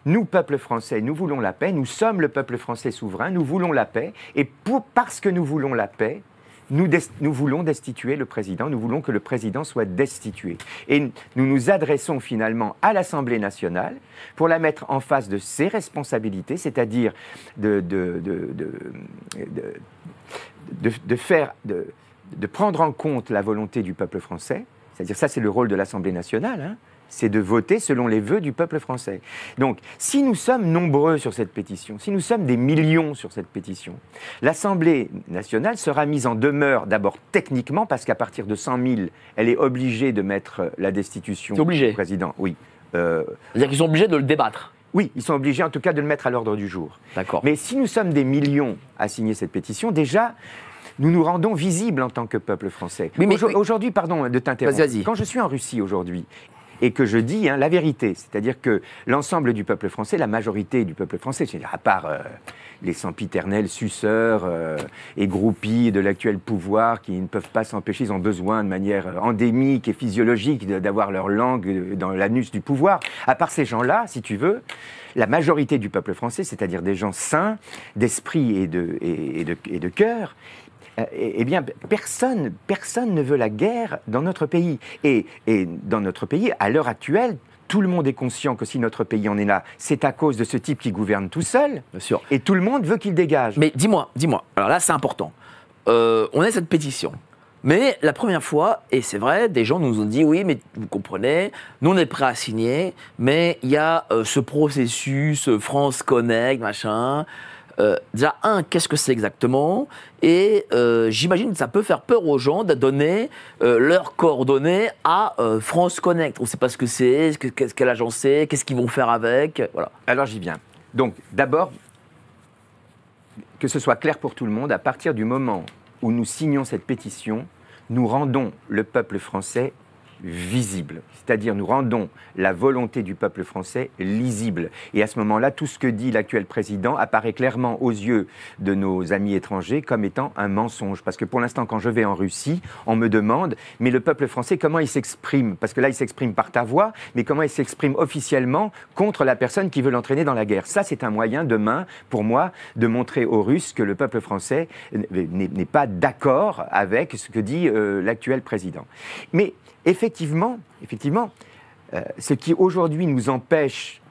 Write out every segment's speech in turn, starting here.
nous, peuple français, nous voulons la paix, nous sommes le peuple français souverain, nous voulons la paix, et parce que nous voulons la paix, nous voulons destituer le président, nous voulons que le président soit destitué. Et nous nous adressons finalement à l'Assemblée nationale pour la mettre en face de ses responsabilités, c'est-à-dire de prendre en compte la volonté du peuple français, c'est-à-dire ça c'est le rôle de l'Assemblée nationale, hein, c'est de voter selon les vœux du peuple français. Donc, si nous sommes nombreux sur cette pétition, si nous sommes des millions sur cette pétition, l'Assemblée nationale sera mise en demeure d'abord techniquement, parce qu'à partir de 100 000, elle est obligée de mettre la destitution du président. Oui. C'est-à-dire qu'ils sont obligés de le débattre. Oui, ils sont obligés en tout cas de le mettre à l'ordre du jour. D'accord. Mais si nous sommes des millions à signer cette pétition, déjà, nous nous rendons visibles en tant que peuple français. Oui, aujourd'hui, pardon de t'interrompre, quand je suis en Russie aujourd'hui, et que je dis la vérité, c'est-à-dire que l'ensemble du peuple français, la majorité du peuple français, à part les sempiternels suceurs et groupies de l'actuel pouvoir qui ne peuvent pas s'empêcher, ils ont besoin de manière endémique et physiologique d'avoir leur langue dans l'anus du pouvoir. À part ces gens-là, si tu veux, la majorité du peuple français, c'est-à-dire des gens sains, d'esprit et de cœur, eh bien, personne ne veut la guerre dans notre pays. Et dans notre pays, à l'heure actuelle, tout le monde est conscient que si notre pays en est là, c'est à cause de ce type qui gouverne tout seul. Bien sûr. Et tout le monde veut qu'il dégage. Mais dis-moi, alors là c'est important. On a cette pétition. Mais la première fois, et c'est vrai, des gens nous ont dit, oui, mais vous comprenez, nous on est prêts à signer, mais il y a ce processus, France Connect, machin... déjà, qu'est-ce que c'est exactement? Et j'imagine que ça peut faire peur aux gens de donner leurs coordonnées à France Connect. On ne sait pas ce que c'est, quelle agence c'est, qu'est-ce qu'ils vont faire avec. Voilà. Alors j'y viens. Donc d'abord, que ce soit clair pour tout le monde, à partir du moment où nous signons cette pétition, nous rendons le peuple français visible, c'est-à-dire nous rendons la volonté du peuple français lisible. Et à ce moment-là, tout ce que dit l'actuel président apparaît clairement aux yeux de nos amis étrangers comme étant un mensonge. Parce que pour l'instant, quand je vais en Russie, on me demande, mais le peuple français, comment il s'exprime? Parce que là, il s'exprime par ta voix, mais comment il s'exprime officiellement contre la personne qui veut l'entraîner dans la guerre? Ça, c'est un moyen demain, pour moi, de montrer aux Russes que le peuple français n'est pas d'accord avec ce que dit l'actuel président. Mais effectivement, ce qui aujourd'hui nous empêche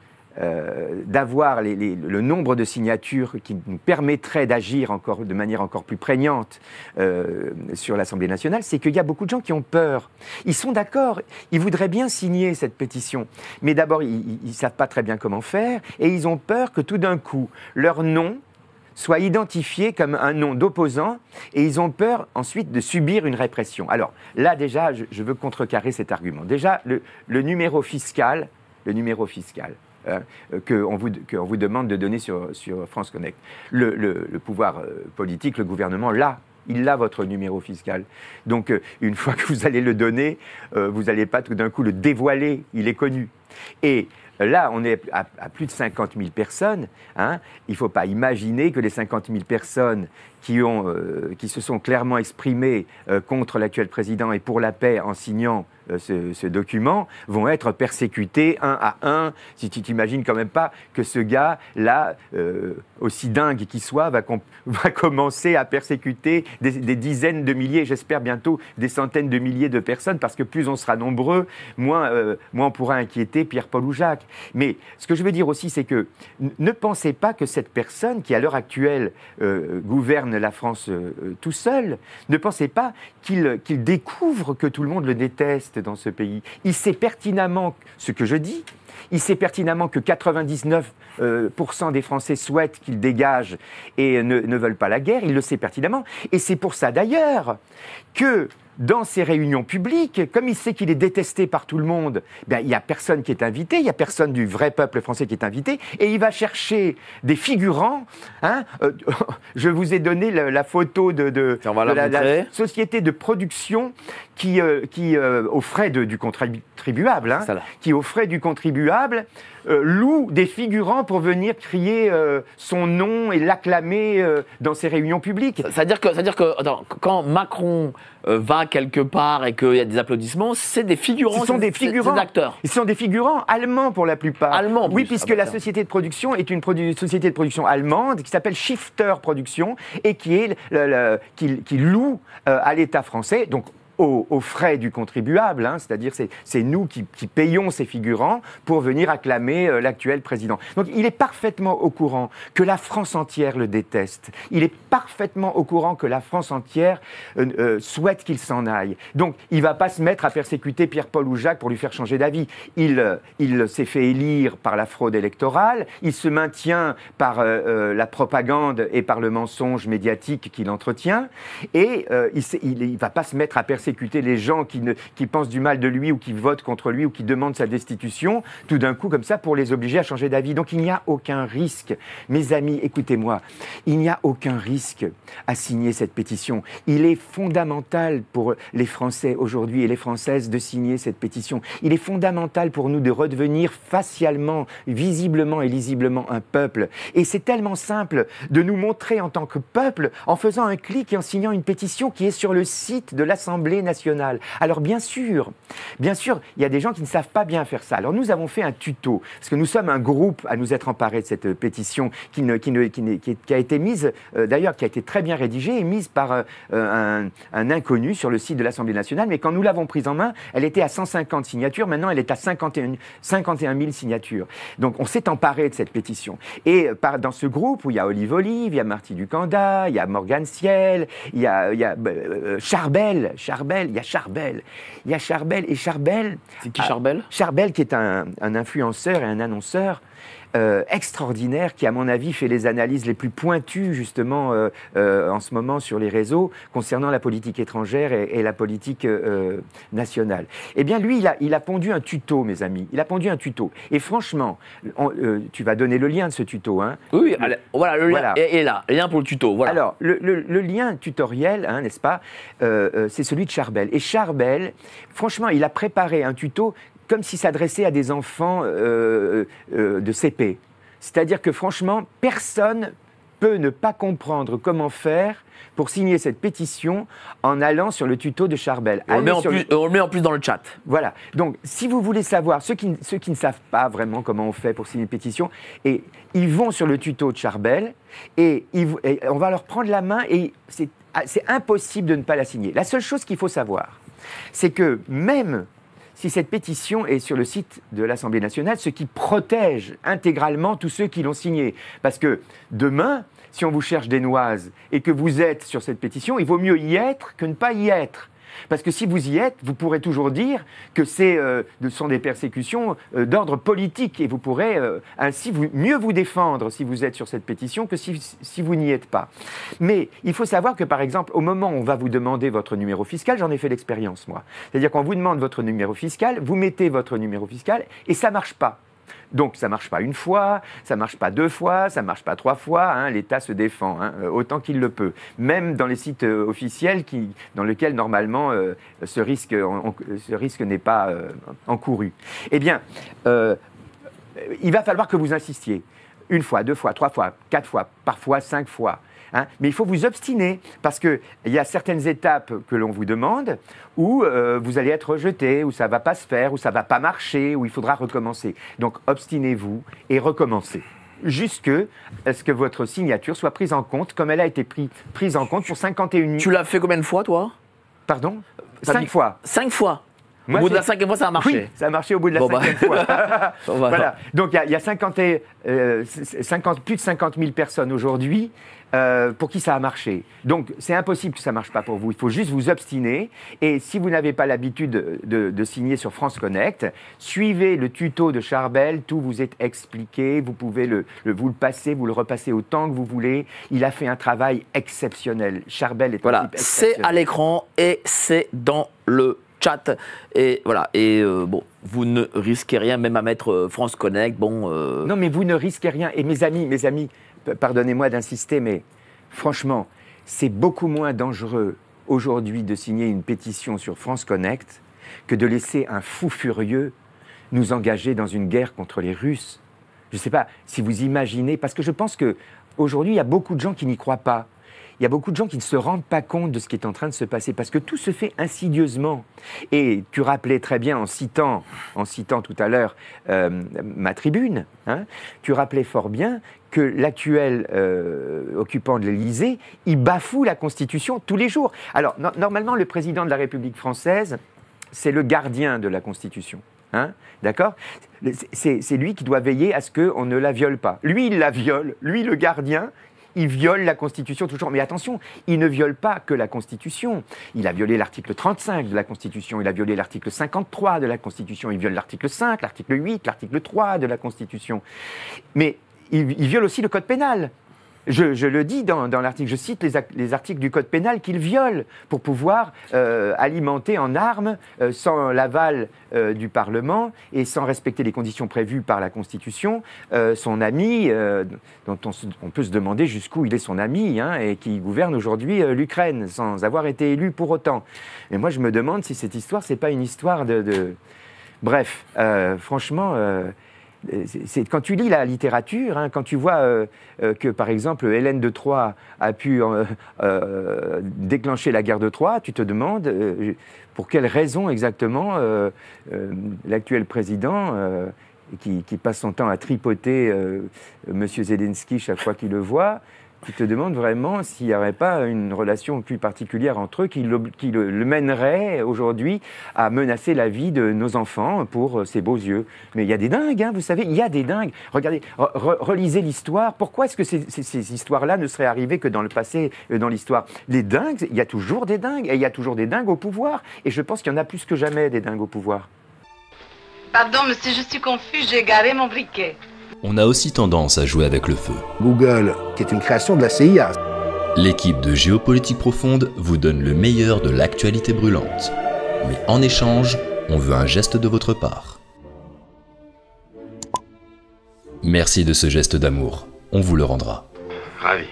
d'avoir le nombre de signatures qui nous permettrait d'agir de manière encore plus prégnante sur l'Assemblée nationale, c'est qu'il y a beaucoup de gens qui ont peur. Ils sont d'accord, ils voudraient bien signer cette pétition, mais d'abord, ils ne savent pas très bien comment faire, et ils ont peur que tout d'un coup, leur nom soit identifié comme un nom d'opposant, et ils ont peur ensuite de subir une répression. Alors là déjà, je veux contrecarrer cet argument. Déjà, le numéro fiscal qu'on vous demande de donner sur France Connect, le pouvoir politique, le gouvernement, il a votre numéro fiscal. Donc, une fois que vous allez le donner, vous n'allez pas tout d'un coup le dévoiler, il est connu. Et là, on est à plus de 50 000 personnes. Hein. Il ne faut pas imaginer que les 50 000 personnes qui se sont clairement exprimées contre l'actuel président et pour la paix en signant ce document vont être persécutés un à un. Si tu t'imagines quand même pas que ce gars-là, aussi dingue qu'il soit, va commencer à persécuter des dizaines de milliers, j'espère bientôt des centaines de milliers de personnes, parce que plus on sera nombreux, moins on pourra inquiéter Pierre-Paul ou Jacques. Mais ce que je veux dire aussi, c'est que ne pensez pas que cette personne qui, à l'heure actuelle, gouverne la France tout seul, ne pensez pas qu'il découvre que tout le monde le déteste dans ce pays. Il sait pertinemment ce que je dis, il sait pertinemment que 99% des Français souhaitent qu'il dégage et ne veulent pas la guerre, il le sait pertinemment. Et c'est pour ça d'ailleurs que dans ces réunions publiques, comme il sait qu'il est détesté par tout le monde, il n'y a personne qui est invité, il n'y a personne du vrai peuple français qui est invité, et il va chercher des figurants. Hein, je vous ai donné la photo de la société de production aux frais du contribuable, hein, qui aux frais du contribuable loue des figurants pour venir crier son nom et l'acclamer dans ses réunions publiques. C'est-à-dire que attends, quand Macron va quelque part et qu'il y a des applaudissements, c'est des figurants. Ce sont des figurants. Des acteurs. Ce sont des figurants allemands pour la plupart. Allemands. Oui, puisque la société de production est une société de production allemande qui s'appelle Schifter Production et qui loue à l'État français. Donc, aux frais du contribuable, hein, c'est-à-dire c'est nous qui payons ces figurants pour venir acclamer l'actuel président. Donc il est parfaitement au courant que la France entière le déteste. Il est parfaitement au courant que la France entière souhaite qu'il s'en aille. Donc il ne va pas se mettre à persécuter Pierre-Paul ou Jacques pour lui faire changer d'avis. Il s'est fait élire par la fraude électorale, il se maintient par la propagande et par le mensonge médiatique qu'il entretient, et il ne va pas se mettre à persécuter les gens qui pensent du mal de lui ou qui votent contre lui ou qui demandent sa destitution, tout d'un coup comme ça pour les obliger à changer d'avis. Donc il n'y a aucun risque. Mes amis, écoutez-moi, il n'y a aucun risque à signer cette pétition. Il est fondamental pour les Français aujourd'hui et les Françaises de signer cette pétition. Il est fondamental pour nous de redevenir facialement, visiblement et lisiblement un peuple. Et c'est tellement simple de nous montrer en tant que peuple en faisant un clic et en signant une pétition qui est sur le site de l'Assemblée nationale. Alors bien sûr, il y a des gens qui ne savent pas bien faire ça. Alors nous avons fait un tuto, parce que nous sommes un groupe à nous être emparés de cette pétition qui a été mise, d'ailleurs qui a été très bien rédigée et mise par un inconnu sur le site de l'Assemblée nationale, mais quand nous l'avons prise en main, elle était à 150 signatures, maintenant elle est à 51 000 signatures. Donc on s'est emparé de cette pétition. Et dans ce groupe où il y a Olive Olive, il y a Marty Ducanda, il y a Morgane Ciel, il y a Charbel, il y a Charbel et Charbel. C'est qui Charbel ? Charbel qui est un influenceur et un annonceur extraordinaire qui, à mon avis, fait les analyses les plus pointues, justement, en ce moment sur les réseaux, concernant la politique étrangère et la politique nationale. Eh bien, lui, il a pondu un tuto, mes amis. Il a pondu un tuto. Et franchement, tu vas donner le lien de ce tuto, hein. Oui, voilà, le lien est là. Le lien pour le tuto, voilà. Alors, le lien tutoriel, hein, n'est-ce pas, c'est celui de Charbel. Et Charbel, franchement, il a préparé un tuto comme s'il s'adressait à des enfants de CP. C'est-à-dire que franchement, personne peut ne pas comprendre comment faire pour signer cette pétition en allant sur le tuto de Charbel. On le met en plus dans le chat. Voilà. Donc, si vous voulez savoir, ceux qui ne savent pas vraiment comment on fait pour signer une pétition, et ils vont sur le tuto de Charbel et on va leur prendre la main et c'est impossible de ne pas la signer. La seule chose qu'il faut savoir, c'est que même si cette pétition est sur le site de l'Assemblée nationale, ce qui protège intégralement tous ceux qui l'ont signée. Parce que demain, si on vous cherche des noises et que vous êtes sur cette pétition, il vaut mieux y être que ne pas y être. Parce que si vous y êtes, vous pourrez toujours dire que ce sont des persécutions d'ordre politique et vous pourrez ainsi mieux vous défendre si vous êtes sur cette pétition que si vous n'y êtes pas. Mais il faut savoir que, par exemple, au moment où on va vous demander votre numéro fiscal, j'en ai fait l'expérience, moi. C'est-à-dire qu'on vous demande votre numéro fiscal, vous mettez votre numéro fiscal et ça ne marche pas. Donc ça ne marche pas une fois, ça ne marche pas deux fois, ça ne marche pas trois fois, hein, l'État se défend autant qu'il le peut. Même dans les sites officiels dans lesquels normalement ce risque n'est pas encouru. Eh bien, il va falloir que vous insistiez. Une fois, deux fois, trois fois, quatre fois, parfois 5 fois. Hein, mais il faut vous obstiner parce qu'il y a certaines étapes que l'on vous demande où vous allez être rejeté, où ça ne va pas se faire, où ça ne va pas marcher, où il faudra recommencer. Donc obstinez-vous et recommencez. Jusqu'à ce que votre signature soit prise en compte comme elle a été prise en compte pour 51 000. Tu l'as fait combien de fois, toi ? Pardon ? 5 fois. 5 fois. Au bout de la 5e fois, ça a marché. Oui, ça a marché au bout de la 5e fois. Voilà. Donc, il y a plus de 50 000 personnes aujourd'hui pour qui ça a marché. Donc, c'est impossible que ça ne marche pas pour vous. Il faut juste vous obstiner. Et si vous n'avez pas l'habitude de signer sur France Connect, suivez le tuto de Charbel. Tout vous est expliqué. Vous pouvez vous le passer, vous le repasser autant que vous voulez. Il a fait un travail exceptionnel. Charbel est un type exceptionnel. C'est à l'écran et c'est dans le chat et voilà bon, vous ne risquez rien même à mettre France Connect. Non, mais vous ne risquez rien. Et mes amis, pardonnez-moi d'insister, mais franchement, c'est beaucoup moins dangereux aujourd'hui de signer une pétition sur France Connect que de laisser un fou furieux nous engager dans une guerre contre les Russes. Je ne sais pas si vous imaginez, parce que je pense qu'aujourd'hui, il y a beaucoup de gens qui n'y croient pas. Il y a beaucoup de gens qui ne se rendent pas compte de ce qui est en train de se passer, parce que tout se fait insidieusement. Et tu rappelais très bien, en citant tout à l'heure ma tribune, hein, tu rappelais fort bien que l'actuel occupant de l'Élysée, il bafoue la Constitution tous les jours. Alors, normalement, le président de la République française, c'est le gardien de la Constitution. Hein, d'accord ? C'est lui qui doit veiller à ce qu'on ne la viole pas. Lui, il la viole. Lui, le gardien, il viole la Constitution toujours. Mais attention, il ne viole pas que la Constitution. Il a violé l'article 35 de la Constitution, il a violé l'article 53 de la Constitution, il viole l'article 5, l'article 8, l'article 3 de la Constitution. Mais il viole aussi le Code pénal. Je le dis dans l'article, je cite les articles du Code pénal qu'il viole pour pouvoir alimenter en armes sans l'aval du Parlement et sans respecter les conditions prévues par la Constitution, son ami, dont on peut se demander jusqu'où il est son ami, hein, et qui gouverne aujourd'hui l'Ukraine sans avoir été élu pour autant. Mais moi je me demande si cette histoire, c'est pas une histoire de... Bref, franchement... quand tu lis la littérature, hein, quand tu vois que, par exemple, Hélène de Troie a pu déclencher la guerre de Troie, tu te demandes pour quelle raison exactement l'actuel président, qui passe son temps à tripoter M. Zelensky chaque fois qu'il le voit, tu te demandes vraiment s'il n'y aurait pas une relation plus particulière entre eux qui le mènerait aujourd'hui à menacer la vie de nos enfants pour ses beaux yeux. Mais il y a des dingues, hein, vous savez, il y a des dingues. Regardez, relisez l'histoire. Pourquoi est-ce que ces histoires-là ne seraient arrivées que dans le passé, dans l'histoire ? Les dingues, il y a toujours des dingues, et il y a toujours des dingues au pouvoir. Et je pense qu'il y en a plus que jamais des dingues au pouvoir. Pardon, monsieur, je suis confus, j'ai garé mon briquet. On a aussi tendance à jouer avec le feu. Google, qui est une création de la CIA. L'équipe de Géopolitique Profonde vous donne le meilleur de l'actualité brûlante. Mais en échange, on veut un geste de votre part. Merci de ce geste d'amour, on vous le rendra. Ravi.